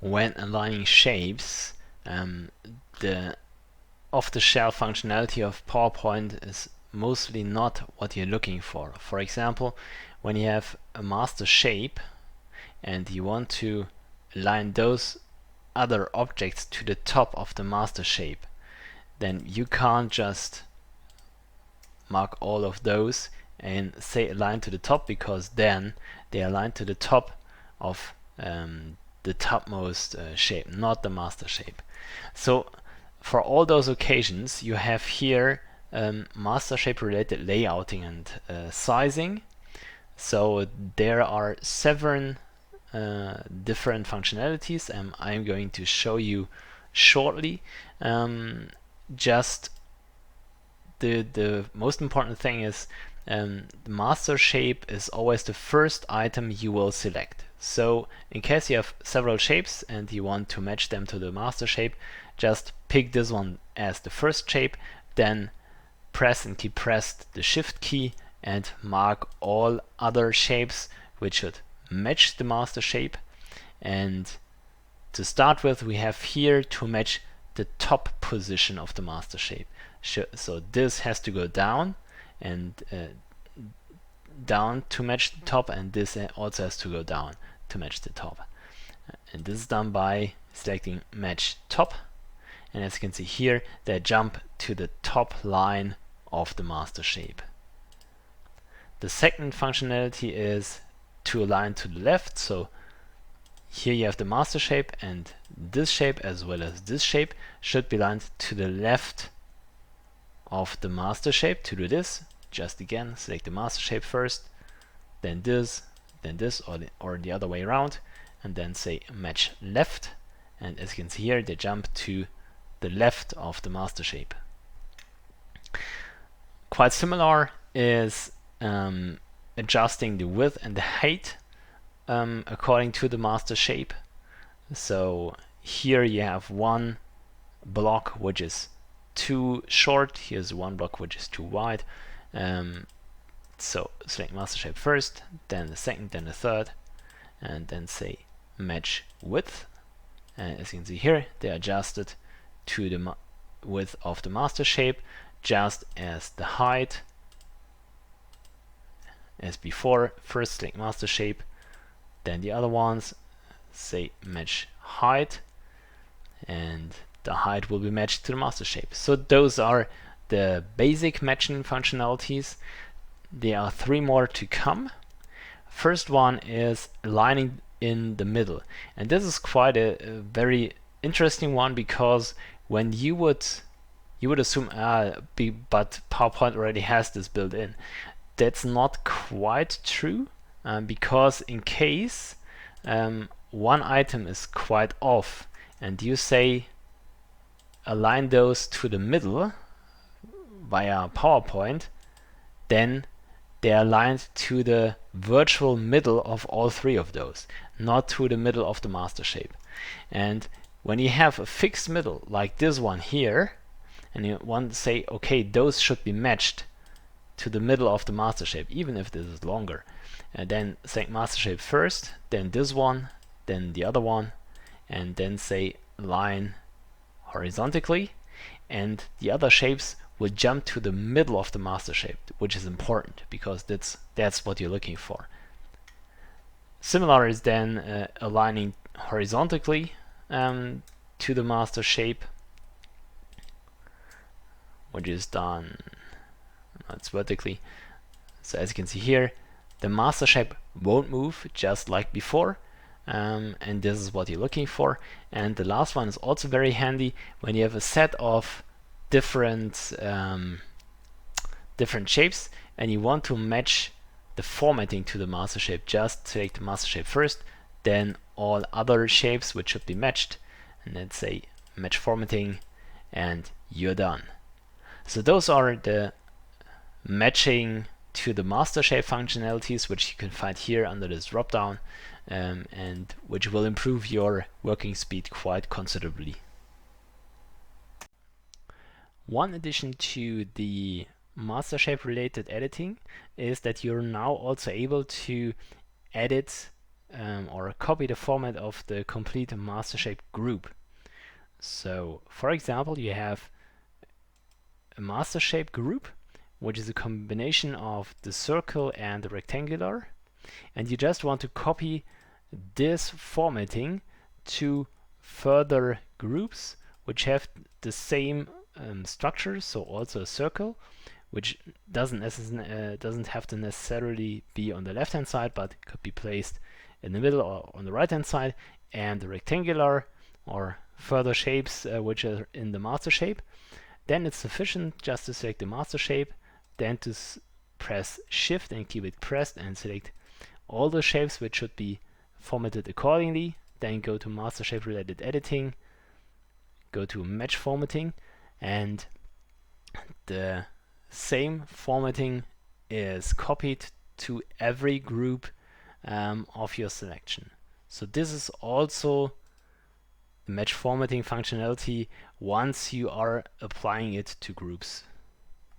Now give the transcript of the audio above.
when aligning shapes, the off-the-shelf functionality of PowerPoint is mostly not what you're looking for. For example, when you have a master shape and you want to align those other objects to the top of the master shape, then you can't just mark all of those and say align to the top, because then they align to the top of the topmost shape, not the master shape. So for all those occasions, you have here master shape related layouting and sizing. So there are 7 different functionalities, and I'm going to show you shortly. Just the most important thing is the master shape is always the first item you will select. So in case you have several shapes and you want to match them to the master shape, just pick this one as the first shape, then press and keep pressed the shift key and mark all other shapes which should match the master shape. And to start with, we have here to match the top position of the master shape. So this has to go down and down to match the top, and this also has to go down to match the top. And this is done by selecting match top, and as you can see here, they jump to the top line of the master shape. The second functionality is to align to the left. So here you have the master shape, and this shape as well as this shape should be aligned to the left of the master shape. To do this, just again select the master shape first, then this, or the other way around, and then say match left, and as you can see here, they jump to the left of the master shape. Quite similar is adjusting the width and the height according to the master shape. So here you have one block which is too short, here's one block which is too wide. So select master shape first, then the second, then the third, and then say match width. And as you can see here, they are adjusted to the width of the master shape, just as the height as before. First select master shape, then the other ones, say match height, and the height will be matched to the master shape. So those are the basic matching functionalities. There are 3 more to come. First one is aligning in the middle, and this is quite a very interesting one, because when you would assume but PowerPoint already has this built in. That's not quite true, because in case one item is quite off and you say align those to the middle via PowerPoint, then they are aligned to the virtual middle of all 3 of those, not to the middle of the master shape. And when you have a fixed middle like this one here, and you want to say, okay, those should be matched to the middle of the master shape, even if this is longer, and then select master shape first, then this one, then the other one, and then say align horizontally, and the other shapes will jump to the middle of the master shape, which is important because that's what you're looking for. Similar is then aligning horizontally to the master shape, which is done, it's vertically. So as you can see here, the master shape won't move, just like before, and this is what you're looking for. And the last one is also very handy when you have a set of different different shapes and you want to match the formatting to the master shape. Just select the master shape first, then all other shapes which should be matched, and then say match formatting, and you're done. So those are the matching to the master shape functionalities, which you can find here under this drop down, and which will improve your working speed quite considerably. One addition to the master shape related editing is that you're now also able to edit or copy the format of the complete master shape group. So, for example, you have a master shape group, which is a combination of the circle and the rectangular, and you just want to copy this formatting to further groups which have the same structure, so also a circle, which doesn't have to necessarily be on the left hand side, but could be placed in the middle or on the right hand side, and the rectangular or further shapes which are in the master shape. Then it's sufficient just to select the master shape, then to press Shift and keep it pressed and select all the shapes which should be formatted accordingly. Then go to master shape related editing, go to match formatting, and the same formatting is copied to every group of your selection. So this is also the match formatting functionality once you are applying it to groups.